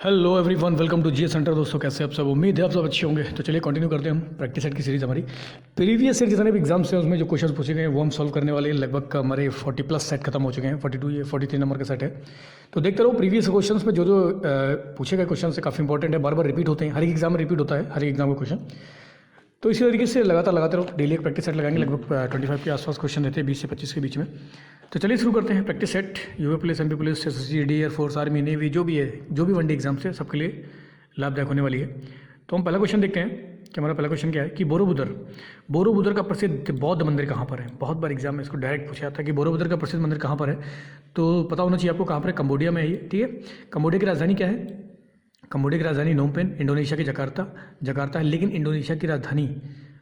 Hello everyone, welcome to GS centre. दोस्तों कैसे आप सब? उम्मीद है आप सब अच्छे होंगे। तो चलिए कंटिन्यू करते हैं हम प्रैक्टिस सेट की सीरीज़ हमारी। प्रीवियस ईयर जितने भी एग्जाम्स हैं उसमें जो क्वेश्चन पूछे गए हैं वो हम सॉल्व करने वाले हैं। लगभग हमारे 40+ सेट खत्म हो चुके हैं। 42 या 43 नंबर का सेट है। तो देखते रहो प्रीवियस क्वेश्चन में जो जो पूछे गए क्वेश्चन से काफ़ी इंपॉर्टेंट है, बार बार रिपीट होते हैं। हर एक एग्जाम में रिपीट होता है हर एक एग्जाम का क्वेश्चन। तो इसी तरीके से लगातार लगाते रहो। डेली एक प्रैक्टिस सेट लगाएंगे। लगभग 25 के आसपास क्वेश्चन रहते हैं, 20 से 25 के बीच में। तो चलिए शुरू करते हैं। Practice set UP police, MP police, SSC, D, air force, army, navy, जो भी है, जो भी वनडे एग्जाम्स है सबके लिए लाभदायक होने वाली है। तो हम पहला क्वेश्चन देखते हैं कि हमारा पहला क्वेश्चन क्या है कि बोरोबुदर का प्रसिद्ध बौद्ध मंदिर कहाँ पर है। बहुत बार एग्जाम में इसको डायरेक्ट पूछा जाता है कि बोरोबुदर का प्रसिद्ध मंदिर कहाँ पर है। तो पता होना चाहिए आपको कहाँ पर है। कंबोडिया में है ये, ठीक है। कंबोडिया की राजधानी क्या है? कंबोडिया की राजधानी नोमपेन, इंडोनेशिया की जकार्ता है। लेकिन इंडोनेशिया की राजधानी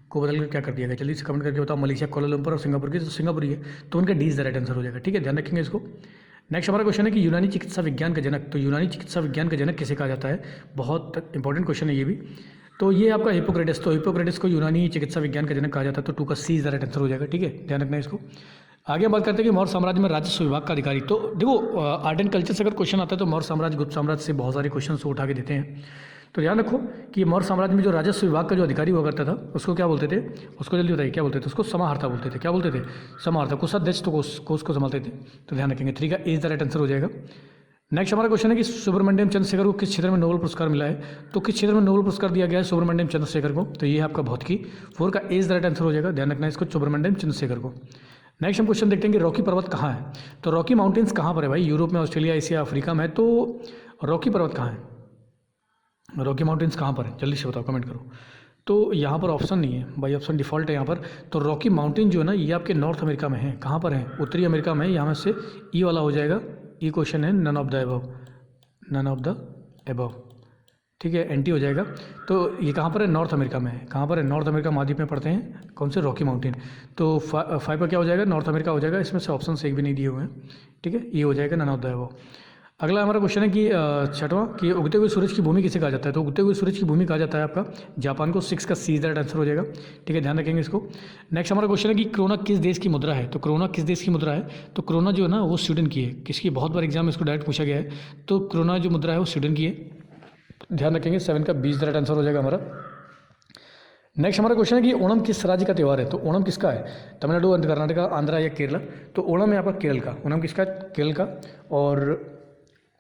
को बदल कर क्या कर दिया गया? जल्दी से कमेंट करके बताओ। मलेशिया कोलालंपुर और सिंगापुर की, तो सिंगापुर ही है। तो उनका D is the right answer हो जाएगा, ठीक है। ध्यान रखेंगे इसको। नेक्स्ट हमारा क्वेश्चन है कि यूनानी चिकित्सा विज्ञान का जनक। तो यूनानी चिकित्सा विज्ञान का जनक किसे कहा जाता है? बहुत इंपॉर्टेंट क्वेश्चन है ये भी। तो ये आपका हिपोक्रेटिस। तो हिपोक्रेटिस को यूनानी चिकित्सा विज्ञान का जनक कहा जाता है। तो 2 का सी इज द राइट आंसर हो जाएगा, ठीक है। ध्यान रखना है इसको। आगे हम बात करते हैं कि मौर्य साम्राज्य में राजस्व विभाग का अधिकारी। तो देखो आर्ट एंड कल्चर से अगर क्वेश्चन आता है तो मौर्य साम्राज्य, गुप्त साम्राज्य से बहुत सारे क्वेश्चन उठा के देते हैं। तो ध्यान रखो कि मौर्य साम्राज्य में जो राजस्व विभाग का जो अधिकारी हुआ करता था उसको क्या बोलते थे? उसको जल्दी बताइए क्या बोलते थे? उसको समाहर्ता बोलते थे। क्या बोलते थे? समाहर्ता। कोषाध्यक्ष तो कोष को संभालते थे। तो ध्यान रखेंगे। 3 का ए इज द राइट आंसर हो जाएगा। नेक्स्ट हमारा क्वेश्चन है कि सुब्रमण्यम चंद्रशेखर को किस क्षेत्र में नोबेल पुरस्कार मिला है? तो किस क्षेत्र में नोबेल पुरस्कार दिया गया है सुब्रमण्यम चंद्रशेखर को? तो ये है आपका भौतिकी। 4 का ए इज द राइट आंसर हो जाएगा। ध्यान रखना है इसको, सुब्रमण्यम चंद्रशेखर को। नेक्स्ट हम क्वेश्चन देखते हैं कि रॉकी पर्वत कहाँ है। तो रॉकी माउंटेन्स कहाँ पर है भाई? यूरोप में, ऑस्ट्रेलिया, एशिया, अफ्रीका में है। तो रॉकी पर्वत कहाँ है? रॉकी माउंटेन्स कहाँ पर है? जल्दी से बताओ, कमेंट करो। तो यहाँ पर ऑप्शन नहीं है भाई, ऑप्शन डिफ़ॉल्ट है यहाँ पर। तो रॉकी माउंटेन जो है ना, ये आपके नॉर्थ अमेरिका में है। कहाँ पर है? उत्तरी अमेरिका में है। यहाँ से ई वाला हो जाएगा। ई क्वेश्चन है none of the above, none of the above, ठीक है। एंटी हो जाएगा। तो ये कहाँ पर है? नॉर्थ अमेरिका में है। कहाँ पर है? नॉर्थ अमेरिका महाद्वीप में पड़ते हैं। कौन से? Rocky mountain. तो 5 पर क्या हो जाएगा? नॉर्थ अमेरिका हो जाएगा। इसमें से ऑप्शन से एक भी नहीं दिए हुए हैं, ठीक है। ये हो जाएगा नन ऑफ द एबव। अगला हमारा क्वेश्चन है कि छठवां कि उगते हुए सूरज की भूमि किसे कहा जाता है? तो उगते हुए सूरज की भूमि कहा जाता है आपका जापान को। 6 का सी इज द राइट आंसर हो जाएगा, ठीक है। ध्यान रखेंगे इसको। नेक्स्ट हमारा क्वेश्चन है कि क्रोना किस देश की मुद्रा है? तो क्रोना किस देश की मुद्रा है? तो क्रोना जो है ना वो स्वीडन की है। किसकी? बहुत बार एग्जाम में इसको डायरेक्ट पूछा गया है। तो क्रोना जो मुद्रा है वो स्वीडन की है। ध्यान रखेंगे। 7 का B is the right answer हो जाएगा हमारा। नेक्स्ट हमारा क्वेश्चन है कि ओणम किस राज्य का त्यौहार है? तो ओणम किसका है? तमिलनाडु, कर्नाटका, आंध्रा या केरला? तो ओणम है आपका केरल का। ओणम किसका? केरल का। और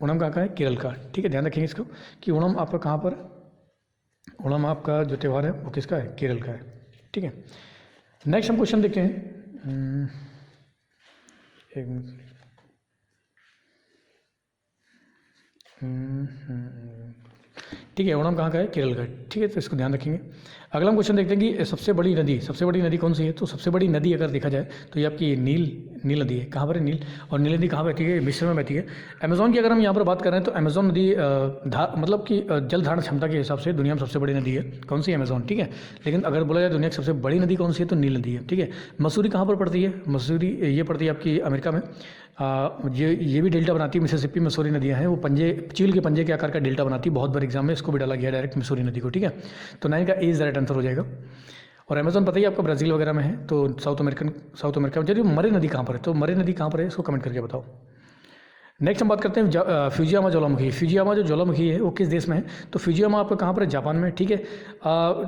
ओणम कहाँ का है? केरल का, ठीक है। ध्यान रखेंगे इसको कि ओणम आपका कहाँ पर? ओणम आपका जो त्यौहार है वो किसका है? केरल का है, ठीक है। नेक्स्ट हम क्वेश्चन देखते हैं। एक मिनट। ठीक है, ओणम कहाँ का है? केरल का, ठीक है। तो इसको ध्यान रखेंगे। अगला हम क्वेश्चन देखते हैं कि सबसे बड़ी नदी कौन सी है? तो सबसे बड़ी नदी अगर देखा जाए तो ये आपकी नील नदी है। कहाँ पर है? नील। और नील नदी कहाँ बहती है? मिस्र में बहती है। अमेजोन की अगर हम यहाँ पर बात कर रहे हैं तो अमेजोन नदी मतलब कि जल धारण क्षमता के हिसाब से दुनिया में सबसे बड़ी नदी है। कौन सी? अमेजोन, ठीक है। लेकिन अगर बोला जाए दुनिया की सबसे बड़ी नदी कौन सी है तो नील नदी है, ठीक है। मसूरी कहाँ पर पड़ती है? मसूरी ये पड़ती है आपकी अमेरिका में। ये भी डेल्टा बनाती है। मिसिसिपी, मसूरी नदियाँ हैं वो चील के पंजे के आकार का डेल्टा बनाती है। बहुत बार एग्जाम में इसको भी डाला गया डायरेक्ट मसूरी नदी को, ठीक है। तो 9 का ए इज द राइट आंसर हो जाएगा। और अमेजोन पता ही आपका ब्राज़ील वगैरह में है। तो साउथ अमेरिका में। चलिए मरे नदी कहाँ पर है? तो मरे नदी कहाँ पर है इसको कमेंट करके बताओ। नेक्स्ट हम बात करते हैं फ्यूजियामा ज्वालामुखी। फ्यूजियामा जो ज्वालामुखी है वो किस देश में है? तो फ्यूजियामा आपका कहाँ पर है? जापान में, ठीक है।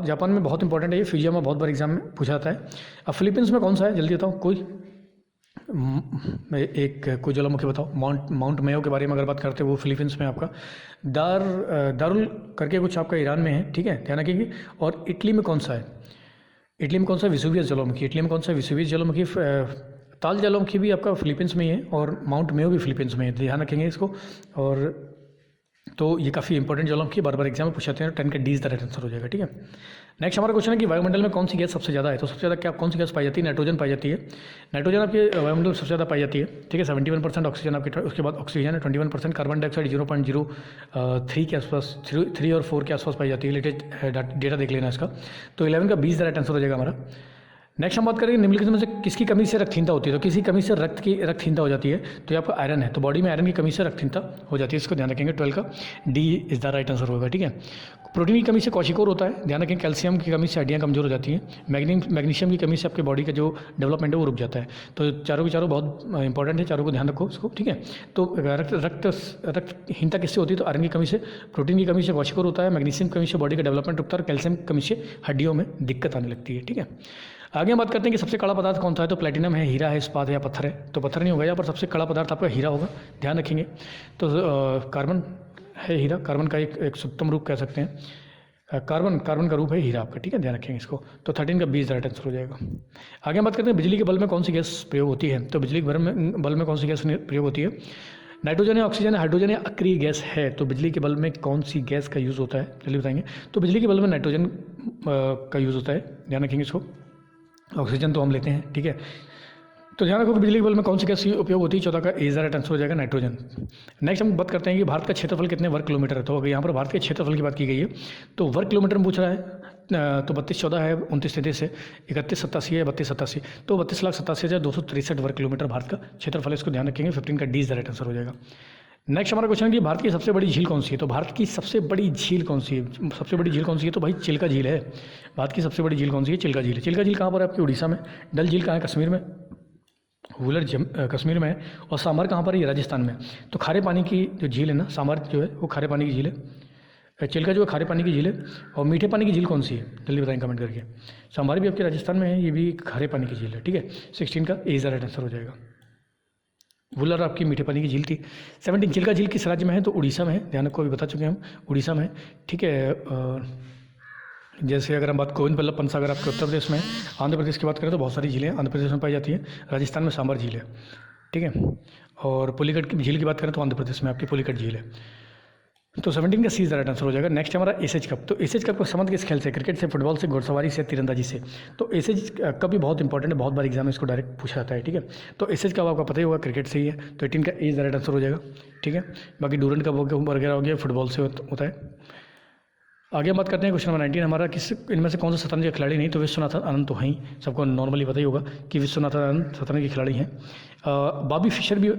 जापान में बहुत इंपॉर्टेंट है ये फ्यूजियामा, बहुत बार एग्जाम में पूछा जाता है। अब फिलीपींस में कौन सा है? जल्दी बताओ कोई कोई ज्वालामुखी बताओ। माउंट मेयो के बारे में अगर बात करते हैं वो फिलीपींस में आपका दारुल करके कुछ आपका ईरान में है, ठीक है। ध्यान रखिए। और इटली में कौन सा है? इटली में कौन सा? विसुवियस ज्वालामुखी। इटली में कौन सा? विसुवियस ज्वालामुखी। ताल ज्वालामुखी भी आपका फिलीपींस में ही है और माउंट मेयो भी फिलीपींस में है। ध्यान रखेंगे इसको। और तो ये काफ़ी इंपॉर्टेंट ज्वालामुखी बार बार एग्जाम में पूछाते हैं। 10 का D is the right answer हो जाएगा, ठीक है। नेक्स्ट हमारा क्वेश्चन है कि वायुमंडल में कौन सी गैस सबसे ज़्यादा है? तो सबसे ज़्यादा क्या कौन सी गैस पाई जाती है? नाइट्रोजन पाई जाती है। नाइट्रोजन आपके वायुमंडल में सबसे ज़्यादा पाई जाती है, ठीक है। 71% ऑक्सीजन आपके, उसके बाद ऑक्सीजन है 21%। कार्बन डाइऑक्साइड 0.03 के आसपास, 3 और 4 के आसपास पाई जाती है। लेटेस्ट डेटा देख लेना इसका। तो 11 का 20 द राइट आंसर हो जाएगा हमारा। नेक्स्ट हम बात करेंगे निम्नलिखित में से किसकी कमी से रक्तहीनता होती है? तो किसी कमी से रक्तहीनता हो जाती है। तो ये आपका आयरन है। तो बॉडी में आयरन की कमी से रक्तहीनता हो जाती है। इसको ध्यान रखेंगे। 12 का D is the right answer होगा, ठीक है। प्रोटीन की कमी से क्वाशिकोर होता है, ध्यान रखें। कैल्शियम की कमी से हड्डियाँ कमज़ोर हो जाती हैं। मैग्नीशियम की कमी से आपके बॉडी का जो डेवलपमेंट है वो रुक जाता है। तो चारों के चारों बहुत इंपॉर्टेंट है, चारों को ध्यान रखो इसको, ठीक है। तो रक्तहीनता किससे होती है? तो आयरन की कमी से। प्रोटीन की कमी से क्वाशिकोर होता है, मैग्नीशियम की कमी से बॉडी का डेवलपमेंट रुकता है और कैल्शियम की कमी से हड्डियों में दिक्कत आने लगती है, ठीक है। आगे हम बात करते हैं कि सबसे कड़ा पदार्थ कौन सा है। तो प्लेटिनम है, हीरा है, इस्पात है या पत्थर है। तो पत्थर नहीं होगा यहाँ पर, सबसे कड़ा पदार्थ आपका हीरा होगा, ध्यान रखेंगे। तो कार्बन है हीरा, कार्बन का एक सूक्ष्म रूप कह सकते हैं। कार्बन का रूप है हीरा आपका, ठीक है, ध्यान रखेंगे इसको। तो 13 का 20 राइट आंसर हो जाएगा। आगे हम बात करते हैं बिजली के बल्ब में कौन सी गैस प्रयोग होती है। तो बिजली के बल्ब में कौन सी गैस प्रयोग होती है? नाइट्रोजन है, ऑक्सीजन है, हाइड्रोजन या अक्रिय गैस है। तो बिजली के बल्ब में कौन सी गैस का यूज़ होता है, चलिए बताएंगे। तो बिजली के बल्ब में नाइट्रोजन का यूज़ होता है, ध्यान रखेंगे इसको। ऑक्सीजन तो हम लेते हैं, ठीक है। तो ध्यान रखो कि बिजली के बल्ब में कौन सी गैस उपयोग होती है। 14 का ए राइट आंसर हो जाएगा, नाइट्रोजन। नेक्स्ट हम बात करते हैं कि भारत का क्षेत्रफल कितने वर्ग किलोमीटर है। तो अगर यहाँ पर भारत के क्षेत्रफल की बात की गई है तो वर्ग किलोमीटर में पूछ रहा है। तो 3214 है, 2933 है, 3187 है, 3287। तो 32,87,263 वर्ग किलोमीटर भारत का क्षेत्रफल है, इसको ध्यान रखेंगे। 15 का डी राइट आंसर हो जाएगा। नेक्स्ट हमारा क्वेश्चन है कि भारत की सबसे बड़ी झील कौन सी है। तो भारत की सबसे बड़ी झील कौन सी है? सबसे बड़ी झील कौन सी है? तो भाई चिल्का झील है। भारत की सबसे बड़ी झील कौन सी है? चिल्का झील है। चिल्का झील कहाँ पर है? आपकी उड़ीसा में। डल झील कहाँ है? कश्मीर में। वुलर कश्मीर में है। और सामर कहाँ पर है? राजस्थान में। तो खारे पानी की जो झील है ना, सामर जो है वो खारे पानी की झील है। चिल्का जो है खारे पानी की झील है। और मीठे पानी की झील कौन सी है? जल्दी बताएं कमेंट करके। सामर भी आपके राजस्थान में है, ये भी खारे पानी की झील है, ठीक है। 16 का ए राइट आंसर हो जाएगा। वुलर आपकी मीठे पानी की झील थी। 17 चिल्का झील किस राज्य में है? तो उड़ीसा में है, ध्यान रखो, अभी बता चुके हैं हम, उड़ीसा में है, ठीक है। जैसे अगर हम बात गोविंद बल्लभ पंत सागर आपके उत्तर प्रदेश में है। आंध्र प्रदेश की बात करें तो बहुत सारी झीलें आंध्र प्रदेश में पाई जाती हैं। राजस्थान में सांबर झील है, ठीक है। और पुलिकट की झील की बात करें तो आंध्र प्रदेश में आपकी पुलिकट झील है। तो 17 का सी राइट आंसर हो जाएगा। नेक्स्ट हमारा एसएच कप। तो एसएच कप का संबंध किस खेल से? क्रिकेट से, फुटबॉल से, घुड़सवारी से, तीरंदाजी से। तो एसएच कप भी बहुत इंपॉर्टेंट है, बहुत बार एग्जाम में इसको डायरेक्ट पूछा जाता है, ठीक है। तो एसएच कप आपका पता ही होगा, क्रिकेट से ही है। तो 18 का ए राइट आंसर हो जाएगा, ठीक है। बाकी डूरंड कप वगैरह हो गया, फुटबॉल से होता है। आगे हम बात करते हैं क्वेश्चन नंबर 19 हमारा, किस इनमें से कौन सा शतरंज का खिलाड़ी नहीं? तो विश्वनाथन आनंद तो हैं, सबको नॉर्मली पता ही होगा कि विश्वनाथन आनंद शतरंज के खिलाड़ी हैं। बॉबी फिशर भी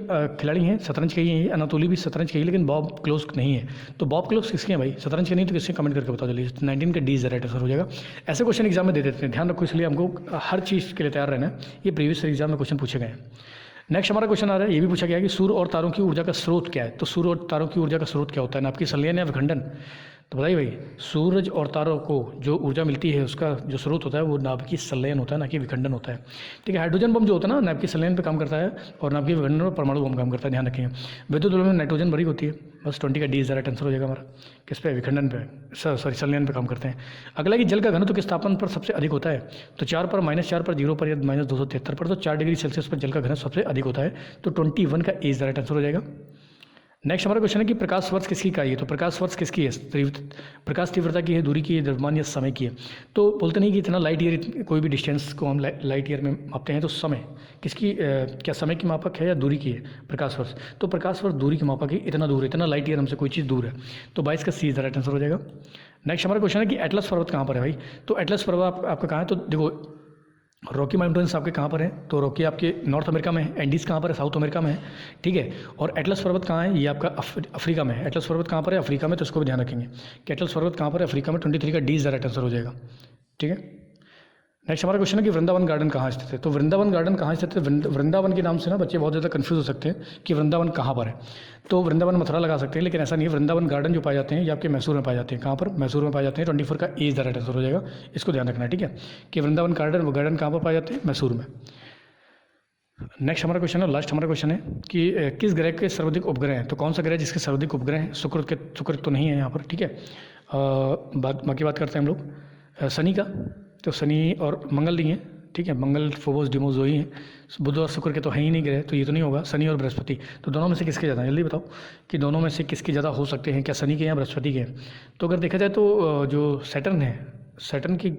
खिलाड़ी हैं, शतरंज के ही हैं। अनातोली भी शतरंज के ही, लेकिन बॉब क्लोज नहीं है। तो बॉब क्लोज किसके हैं भाई? शतरंज के नहीं तो किसके? कमेंट करके बता चलिए। 19 का डी राइट आंसर हो जाएगा। ऐसे क्वेश्चन एग्जाम में दे देते हैं, ध्यान रखो, इसलिए हमको हर चीज़ के लिए तैयार रहना है। ये प्रीवियस एग्जाम में क्वेश्चन पूछे गए हैं। नेक्स्ट हमारा क्वेश्चन आ रहा है, ये भी पूछा गया है कि सूर्य और तारों की ऊर्जा का स्रोत क्या है। तो सूर्य और तारों की ऊर्जा का स्रोत क्या होता है? आपकी संलयन या विखंडन? तो बताइए भाई, सूरज और तारों को जो ऊर्जा मिलती है उसका जो स्रोत होता है वो नाभिकीय संलयन होता है, ना कि विखंडन होता है, ठीक है। हाइड्रोजन बम जो होता है ना, नाभिकीय संलयन पे काम करता है, और नाभिकीय विखंडन पर परमाणु बम काम करता है, ध्यान रखेंगे। विद्युत में नाइट्रोजन भरी होती है। बस 20 का डी राइट आंसर हो जाएगा हमारा। किस पे? विखंडन पे, सॉरी संलयन पे काम करते हैं। अगला कि जल का घनत्व किस तापमान पर सबसे अधिक होता है? तो 4 पर, -4 पर, 0 पर या -273 पर। तो 4 डिग्री सेल्सियस पर जल का घनत्व सबसे अधिक होता है। तो 21 का ए राइट आंसर हो जाएगा। नेक्स्ट हमारा क्वेश्चन है कि प्रकाश वर्ष किसकी इकाई है। तो प्रकाश वर्ष किसकी है? प्रकाश तीव्रता की है, दूरी की है, द्रव्यमान या समय की है। तो बोलते नहीं कि इतना लाइट ईयर, कोई भी डिस्टेंस को हम लाइट ईयर में मापते हैं, तो समय किसकी, क्या समय की मापक है या दूरी की है? प्रकाश वर्ष। तो प्रकाश वर्ष दूरी की मापक है, इतना दूर है, इतना लाइट ईयर हमसे कोई चीज़ दूर है। तो 22 का सी राइट आंसर हो जाएगा। नेक्स्ट हमारा क्वेश्चन है कि एटलस पर्वत कहाँ पर है भाई। तो एटलस पर्वत आपका कहाँ है? तो देखो, रॉकी माउंटेन्स आपके कहाँ पर है? तो रॉकी आपके नॉर्थ अमेरिका में है। एंडीज कहाँ पर है? साउथ अमेरिका में है, ठीक है। और एटलस पर्वत कहाँ है? ये आपका अफ्रीका में है। एटलस पर्वत कहाँ पर है? अफ्रीका में। तो इसको भी ध्यान रखेंगे कि एटलस पर्वत कहाँ पर है? अफ्रीका में। 23 का डी राइट आंसर हो जाएगा, ठीक है। नेक्स्ट हमारा क्वेश्चन है कि वृंदावन गार्डन कहाँ स्थित है। तो वृंदावन गार्डन कहाँ स्थित है? वृंदावन के नाम से ना बच्चे बहुत ज़्यादा कंफ्यूज हो सकते हैं कि वृंदावन कहाँ पर है। तो वृंदावन मथुरा लगा सकते हैं, लेकिन ऐसा नहीं है। वृंदावन गार्डन जो पाए जाते हैं ये आपके मैसूर में पाए जाते हैं। कहाँ पर? मैसूर में पाए जाते हैं। 24 का ए राइट आंसर हो जाएगा। इसको ध्यान रखना है, ठीक है, कि वृंदावन गार्डन कहाँ पर पाए जाते हैं? मैसूर में। नेक्स्ट हमारा क्वेश्चन है, लास्ट हमारा क्वेश्चन है कि किस ग्रह के सर्वाधिक उपग्रह हैं। तो कौन सा ग्रह जिसके सर्वाधिक उपग्रह हैं? शुक्र तो नहीं है यहाँ पर, ठीक है। बाकी बात करते हैं हम लोग शनि का। तो शनि और मंगल नहीं है, ठीक है। मंगल, फोबोस, डिमोस वही हैं। बुध और शुक्र के तो है ही नहीं ग्रह, तो ये तो नहीं होगा। शनि और बृहस्पति, तो दोनों में से किसके ज़्यादा? जल्दी बताओ कि दोनों में से किसके ज़्यादा हो सकते हैं, क्या शनि के या बृहस्पति के? तो अगर देखा जाए तो जो सैटर्न है, सैटर्न की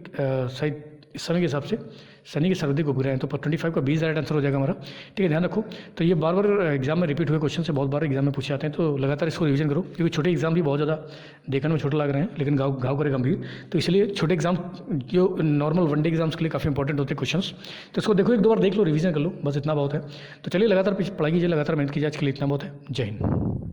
शायद इस समय के हिसाब से शनि के सर्वाधिक उपग्रह हैं। तो 25 का 20 राइट आंसर हो जाएगा हमारा, ठीक है। ध्यान रखो, तो ये बार बार एग्जाम में रिपीट हुए क्वेश्चन से बहुत बार एग्जाम में पूछे जाते हैं, तो लगातार इसको रिवीजन करो, क्योंकि छोटे एग्जाम भी बहुत ज़्यादा देखने में छोटे लग रहे हैं, लेकिन घाव करे गंभीर। तो इसलिए छोटे एग्जाम जो नॉर्मल वनडे एग्जाम्स के लिए काफ़ी इंपॉर्टेंट होते हैं क्वेश्चन, तो इसको देखो, एक दो बार देख लो, रिवीजन कर लो, बस इतना बहुत है। तो चलिए लगातार पढ़ाई कीजिए, लगातार मेहनत कीजिए, आज के लिए इतना बहुत है। जय हिंद।